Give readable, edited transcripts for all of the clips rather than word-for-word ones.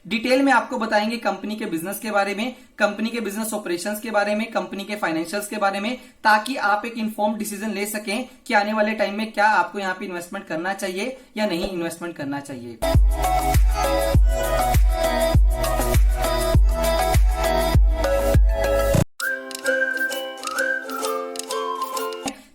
Detail में आपको बताएंगे कंपनी के बिजनेस के बारे में, कंपनी के बिजनेस ऑपरेशंस के बारे में, कंपनी के फाइनेंशियल्स के बारे में, ताकि आप एक इन्फॉर्म्ड डिसीजन ले सकें कि आने वाले टाइम में क्या आपको यहाँ पे इन्वेस्टमेंट करना चाहिए या नहीं इन्वेस्टमेंट करना चाहिए।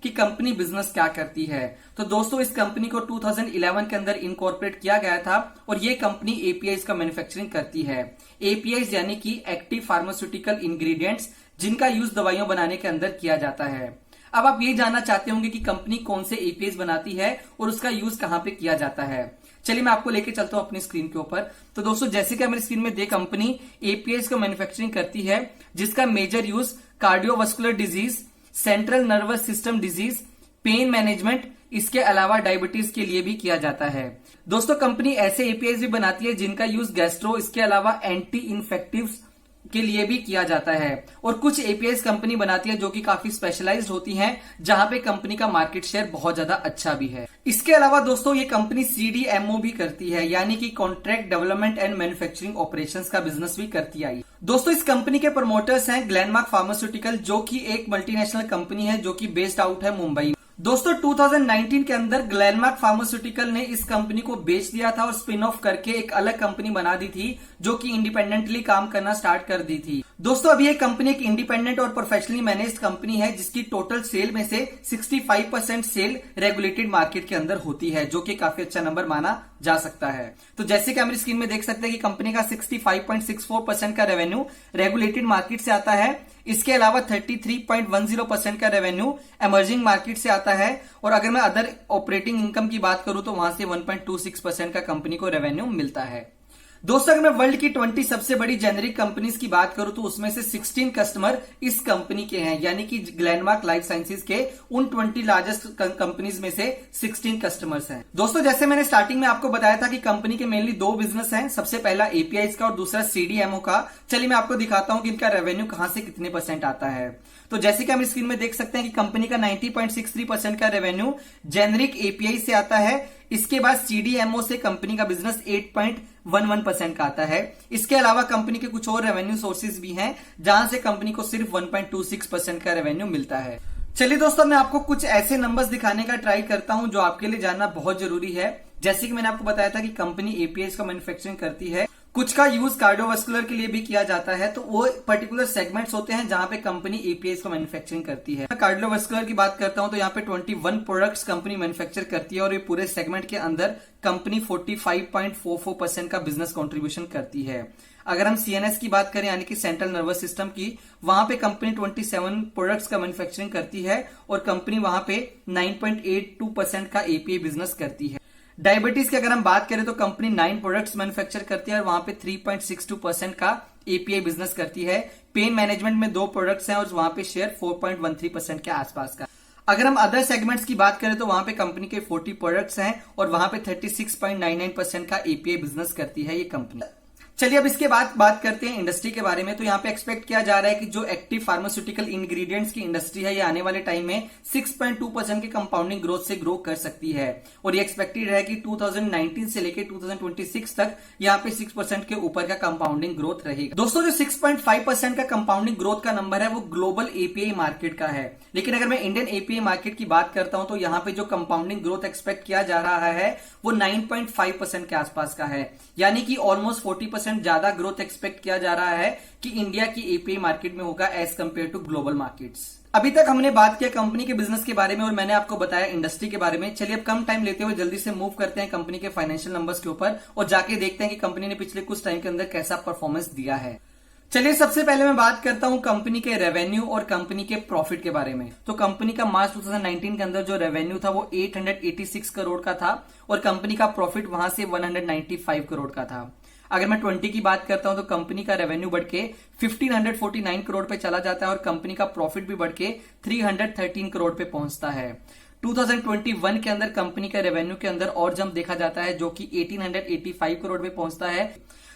कि कंपनी बिजनेस क्या करती है। तो दोस्तों इस कंपनी को 2011 के अंदर इनकॉर्पोरेट किया गया था और ये कंपनी एपीआईज का मैन्युफैक्चरिंग करती है। एपीआईज यानी कि एक्टिव फार्मास्यूटिकल इंग्रेडिएंट्स, जिनका यूज दवाइयां बनाने के अंदर किया जाता है। अब आप ये जानना चाहते होंगे कि कंपनी कौन से एपीआईज बनाती है और उसका यूज कहां पे किया जाता है। चलिए मैं आपको लेके चलता हूं अपनी स्क्रीन के ऊपर। तो दोस्तों जैसे कि मेरी स्क्रीन में देख, कंपनी एपीआईज का मैन्युफैक्चरिंग करती है जिसका major use cardiovascular disease, central nervous system disease, pain management, इसके अलावा डायबिटीज के लिए भी किया जाता है। दोस्तों कंपनी ऐसे एपीआईज भी बनाती है जिनका यूज गैस्ट्रो, इसके अलावा एंटी इन्फेक्टिव्स के लिए भी किया जाता है। और कुछ एपीआईज कंपनी बनाती है जो कि काफी स्पेशलाइज्ड होती हैं, जहां पे कंपनी का मार्केट शेयर बहुत ज्यादा अच्छा भी है। इसके अलावा दोस्तों ये कंपनी सीडीएमओ भी करती है, यानी कि contract development and manufacturing operations का बिजनेस भी करती आई। दोस्तों इस कंपनी के प्रमोटर्स हैं ग्लेनमार्क फार्मास्यूटिकल, जो कि एक मल्टीनेशनल कंपनी है जो कि बेस्ड आउट है मुंबई। दोस्तों 2019 के अंदर ग्लेनमार्क फार्मास्यूटिकल ने इस कंपनी को बेच दिया था और स्पिन ऑफ करके एक अलग कंपनी बना दी थी जो कि इंडिपेंडेंटली काम करना स्टार्ट कर दी थी। दोस्तों अभी ये कंपनी एक इंडिपेंडेंट और प्रोफेशनली मैनेज्ड कंपनी है जिसकी टोटल सेल में से 65% सेल रेगुलेटेड मार्केट के अंदर होती है, जो कि काफी अच्छा नंबर माना जा सकता है। तो जैसे कि हम स्क्रीन में देख सकते हैं कि कंपनी का 65.64% का रेवेन्यू रेगुलेटेड मार्केट से आता है। इसके अलावा 33.10% का रेवेन्यू इमर्जिंग मार्केट से आता है। और अगर मैं अदर ऑपरेटिंग इनकम की बात करूं तो वहां से 1.26% का कंपनी को रेवेन्यू मिलता है। दोस्तों अगर मैं वर्ल्ड की 20 सबसे बड़ी जेनेरिक कंपनीज की बात करूं तो उसमें से 16 कस्टमर इस कंपनी के हैं, यानी कि ग्लेनमार्क लाइफ साइंसेज के उन 20 लार्जेस्ट कंपनीज में से 16 कस्टमर्स हैं। दोस्तों जैसे मैंने स्टार्टिंग में आपको बताया था कि कंपनी के मेनली दो बिजनेस हैं, सबसे पहला एपीआईज का और दूसरा सीडीएमओ का। चलिए मैं आपको दिखाता हूं कि इनका रेवेन्यू कहां से कितने परसेंट आता है। तो जैसे कि हम स्क्रीन में देख सकते हैं कि कंपनी का 90.63% का रेवेन्यू जेनेरिक एपीआई से आता है। इसके बाद सीडीएमओ से कंपनी का बिजनेस 8.11% का आता है। इसके अलावा कंपनी के कुछ और रेवेन्यू सोर्सेज भी हैं जहां से कंपनी को सिर्फ 1.26% का रेवेन्यू मिलता है। चलिए दोस्तों मैं आपको कुछ ऐसे नंबर्स दिखाने का ट्राई करता हूं जो आपके लिए जानना बहुत जरूरी है। जैसे कि मैंने आपको बताया था कि कंपनी एपीआईज का मैन्युफैक्चरिंग करती है, कुछ का यूज कार्डियोवास्कुलर के लिए भी किया जाता है। तो वो पर्टिकुलर सेगमेंट्स होते हैं जहां पे कंपनी एपीआईज का मैन्युफैक्चरिंग करती है। कार्डियोवास्कुलर की बात करता हूं तो यहाँ पे 21 प्रोडक्ट्स कंपनी मैन्युफैक्चर करती है और ये पूरे सेगमेंट के अंदर कंपनी 45.44% का बिजनेस कंट्रीब्यूशन करती है। अगर हम सीएनएस की बात करें यानी कि सेंट्रल नर्वस सिस्टम की, वहां पे कंपनी 27 प्रोडक्ट्स का मैन्युफैक्चरिंग करती है और कंपनी वहां पे 9.82% का एपीआई बिजनेस करती है। डायबिटीज की अगर हम बात करें तो कंपनी 9 प्रोडक्ट्स मैन्युफैक्चर करती है और वहां पे 3.62% का एपीआई बिजनेस करती है। पेन मैनेजमेंट में 2 प्रोडक्ट्स हैं और वहां पे शेयर 4.13% के आसपास का। अगर हम अदर सेगमेंट्स की बात करें तो वहां पे कंपनी के 40 प्रोडक्ट्स हैं और वहां पे 36.99% का एपीआई बिजनेस करती है ये कंपनी। चलिए अब इसके बाद बात करते हैं इंडस्ट्री के बारे में। तो यहाँ पे एक्सपेक्ट किया जा रहा है कि जो एक्टिव फार्मास्यूटिकल इंग्रेडिएंट्स की इंडस्ट्री है ये आने वाले टाइम में 6.2% के कंपाउंडिंग ग्रोथ से ग्रो कर सकती है और ये एक्सपेक्टेड है कि 2019 से लेकर 2026 तक यहाँ पे 6% के ऊपर का कंपाउंडिंग ग्रोथ रहेगा। दोस्तों जो 6.5% का कंपाउंडिंग ग्रोथ का नंबर है वो ग्लोबल एपीआई मार्केट का है, लेकिन अगर मैं इंडियन एपीआई मार्केट की बात करता हूं तो यहाँ पे जो कंपाउंडिंग ग्रोथ एक्सपेक्ट किया जा रहा है वो 9.5% के आसपास का है, यानी कि ऑलमोस्ट 40% ज्यादा ग्रोथ एक्सपेक्ट किया जा रहा है कि इंडिया की एपीआई मार्केट में होगा as compared to global markets. अभी तक हमने बात किया कंपनी के बिजनेस के बारे में और मैंने आपको बताया इंडस्ट्री के बारे में। चलिए अब कम टाइम लेते हुए जल्दी से मूव करते हैं कंपनी के फाइनेंशियल नंबर्स के ऊपर और जाके देखते हैं कि कंपनी ने पिछले कुछ टाइम के अंदर कैसा परफॉर्मेंस दिया है। चलिए सबसे पहले मैं बात करता हूं कंपनी के रेवेन्यू और कंपनी के प्रॉफिट के बारे में। तो कंपनी का मार्च 2019 के अंदर जो रेवेन्यू था वो 886 करोड़ का था और कंपनी का प्रॉफिट वहां से 195 करोड़ का था। अगर मैं 20 की बात करता हूं तो कंपनी का रेवेन्यू बढ़ के 1549 करोड़ पे चला जाता है और कंपनी का प्रॉफिट भी बढ़ के 313 करोड़ पे पहुंचता है। 2021 के अंदर कंपनी का रेवेन्यू के अंदर और जंप देखा जाता है जो कि 1885 करोड़ पे पहुंचता है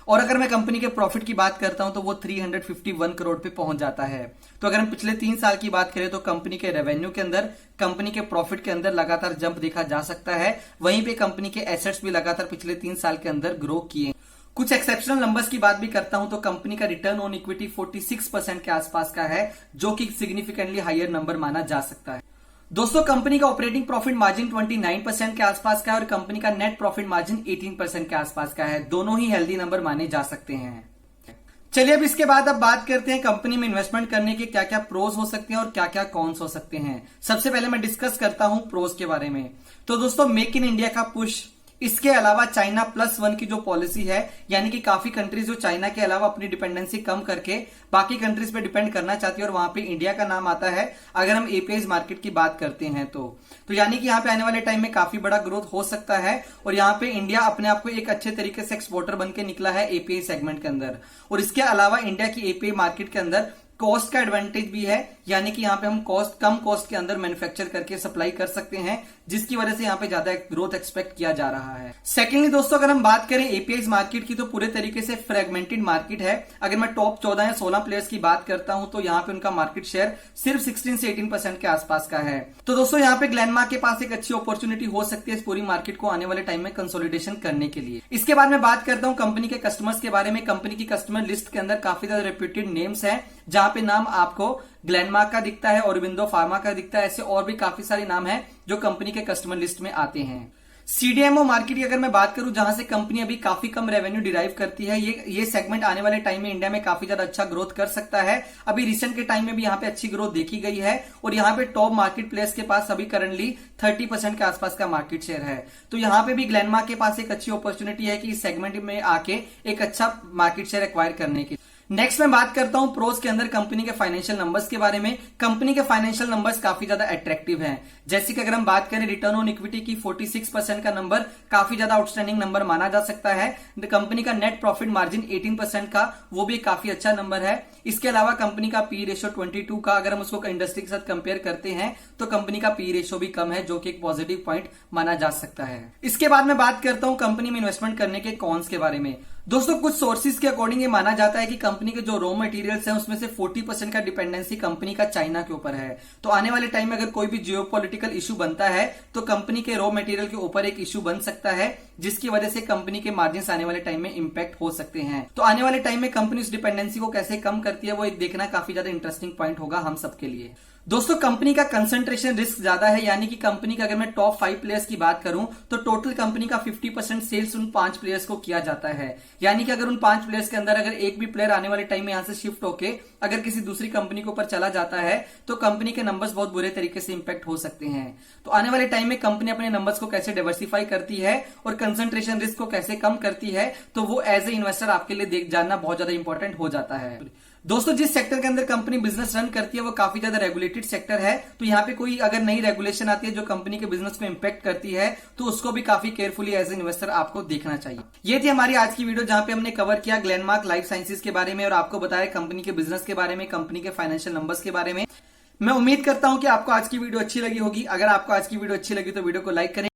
और अगर मैं कंपनी के प्रॉफिट की बात करता हूं तो वो 351 करोड़ पे पहुंच जाता है। तो अगर हम पिछले 3 साल की बात करें तो कंपनी के रेवेन्यू के अंदर, कंपनी के प्रॉफिट के अंदर लगातार जंप देखा जा सकता है। वहीं पे कंपनी के एसेट्स भी लगातार पिछले 3 साल के अंदर ग्रो किए। कुछ एक्सेप्शनल नंबर्स की बात भी करता हूं तो कंपनी का रिटर्न ऑन इक्विटी 46% के आसपास का है, जो कि सिग्निफिकेंटली हायर नंबर माना जा सकता है। दोस्तों कंपनी का ऑपरेटिंग प्रॉफिट मार्जिन 29% के आसपास का है और कंपनी का नेट प्रॉफिट मार्जिन 18% के आसपास का है। दोनों ही हेल्दी नंबर माने जा सकते हैं। चलिए अब इसके बाद अब बात करते हैं कंपनी में इन्वेस्टमेंट करने के क्या क्या प्रोज हो सकते हैं और क्या क्या कॉन्स हो सकते हैं। सबसे पहले मैं डिस्कस करता हूं प्रोज के बारे में। तो दोस्तों मेक इन इंडिया का पुश, इसके अलावा चाइना +1 की जो पॉलिसी है, यानी कि काफी कंट्रीज जो चाइना के अलावा अपनी डिपेंडेंसी कम करके बाकी कंट्रीज पे डिपेंड करना चाहती है और वहां पे इंडिया का नाम आता है अगर हम एपीआई मार्केट की बात करते हैं तो यानी कि यहाँ पे आने वाले टाइम में काफी बड़ा ग्रोथ हो सकता है और यहाँ पे इंडिया अपने आप को एक अच्छे तरीके से एक्सपोर्टर बन के निकला है एपीआई सेगमेंट के अंदर। और इसके अलावा इंडिया की एपीआई मार्केट के अंदर कॉस्ट का एडवांटेज भी है, यानी कि यहाँ पे हम कम कॉस्ट के अंदर मैन्युफैक्चर करके सप्लाई कर सकते हैं, जिसकी वजह से यहाँ पे ज्यादा ग्रोथ एक्सपेक्ट किया जा रहा है। सेकेंडली दोस्तों अगर हम बात करें एपीआई मार्केट की तो पूरे तरीके से फ्रेगमेंटेड मार्केट है। अगर मैं टॉप 14 या 16 प्लेयर्स की बात करता हूं तो यहाँ पे उनका मार्केट शेयर सिर्फ 16 से 18% के आसपास का है। तो दोस्तों यहाँ पे ग्लेनमार्क के पास एक अच्छी अपॉर्चुनिटी हो सकती है इस पूरी मार्केट को आने वाले टाइम में कंसोलिडेशन करने के लिए। इसके बाद मैं बात करता हूं कंपनी के कस्टमर्स के बारे में। कंपनी की कस्टमर लिस्ट के अंदर काफी ज्यादा रेप्यूटेड नेम्स है, जहां पे नाम आपको ग्लेनमार्क का दिखता है, ऑरोबिंदो फार्मा का दिखता है, ऐसे और भी काफी सारे नाम हैं जो कंपनी के कस्टमर लिस्ट में आते हैं। सीडीएमओ मार्केट की अगर मैं बात करूं, जहां से कंपनी अभी काफी कम रेवेन्यू डिराइव करती है, ये सेगमेंट आने वाले टाइम में इंडिया में काफी ज्यादा अच्छा ग्रोथ कर सकता है। अभी रिसेंट के टाइम में भी यहाँ पे अच्छी ग्रोथ देखी गई है और यहाँ पे टॉप मार्केट प्लेयर्स के पास अभी करंटली 30% के आसपास का मार्केट शेयर है। तो यहाँ पे भी ग्लेनमार्क के पास एक अच्छी अपॉर्चुनिटी है कि इस सेगमेंट में आके एक अच्छा मार्केट शेयर एक्वायर करने की। नेक्स्ट मैं बात करता हूं प्रोज के अंदर कंपनी के फाइनेंशियल नंबर्स के बारे में। कंपनी के फाइनेंशियल नंबर्स काफी ज्यादा अट्रैक्टिव हैं। जैसे कि अगर हम बात करें रिटर्न ऑन इक्विटी की 46% का नंबर काफी ज्यादा आउटस्टैंडिंग नंबर माना जा सकता है। कंपनी का नेट प्रॉफिट मार्जिन 18% का, वो भी काफी अच्छा नंबर है। इसके अलावा कंपनी का पी रेशियो 22 का, अगर हम उसको इंडस्ट्री के साथ कंपेयर करते हैं तो कंपनी का पी रेशियो भी कम है, जो कि एक पॉजिटिव पॉइंट माना जा सकता है। इसके बाद मैं बात करता हूं कंपनी में इन्वेस्टमेंट करने के कॉन्स के बारे में। दोस्तों कुछ सोर्सेज के अकॉर्डिंग ये माना जाता है कि कंपनी के जो रॉ मटेरियल्स हैं उसमें से 40% का डिपेंडेंसी कंपनी का चाइना के ऊपर है। तो आने वाले टाइम में अगर कोई भी जियोपॉलिटिकल इशू बनता है तो कंपनी के रॉ मटेरियल के ऊपर एक इशू बन सकता है, जिसकी वजह से कंपनी के मार्जिन आने वाले टाइम में इंपैक्ट हो सकते हैं। तो आने वाले टाइम में कंपनी उस डिपेंडेंसी को कैसे कम करती है वो एक देखना काफी ज्यादा इंटरेस्टिंग पॉइंट होगा हम सबके लिए। दोस्तों कंपनी का कंसंट्रेशन रिस्क ज्यादा है, यानी कि कंपनी का अगर मैं टॉप 5 प्लेयर्स की बात करूं तो टोटल कंपनी का 50% सेल्स उन 5 प्लेयर्स को किया जाता है। यानी कि अगर उन 5 प्लेयर्स के अंदर अगर एक भी प्लेयर आने वाले टाइम में यहां से शिफ्ट होके अगर किसी दूसरी कंपनी के ऊपर चला जाता है तो कंपनी के नंबर्स बहुत बुरे तरीके से इंपैक्ट हो सकते हैं। तो आने वाले टाइम में कंपनी अपने नंबर्स को कैसे डाइवर्सिफाई करती है और कंसंट्रेशन रिस्क को कैसे कम करती है, तो वो एज ए इन्वेस्टर आपके लिए जानना बहुत ज्यादा इंपॉर्टेंट हो जाता है। दोस्तों जिस सेक्टर के अंदर कंपनी बिजनेस रन करती है वो काफी ज्यादा रेगुलेटेड सेक्टर है। तो यहाँ पे कोई अगर नई रेगुलेशन आती है जो कंपनी के बिजनेस को इंपैक्ट करती है तो उसको भी काफी केयरफुली एज ए इन्वेस्टर आपको देखना चाहिए। ये थी हमारी आज की वीडियो, जहां पे हमने कवर किया ग्लेनमार्क लाइफ साइंसेज के बारे में और आपको बताया कंपनी के बिजनेस के बारे में, कंपनी के फाइनेंशियल नंबर्स के बारे में। मैं उम्मीद करता हूं कि आपको आज की वीडियो अच्छी लगी होगी। अगर आपको आज की वीडियो अच्छी लगी तो वीडियो को लाइक करें।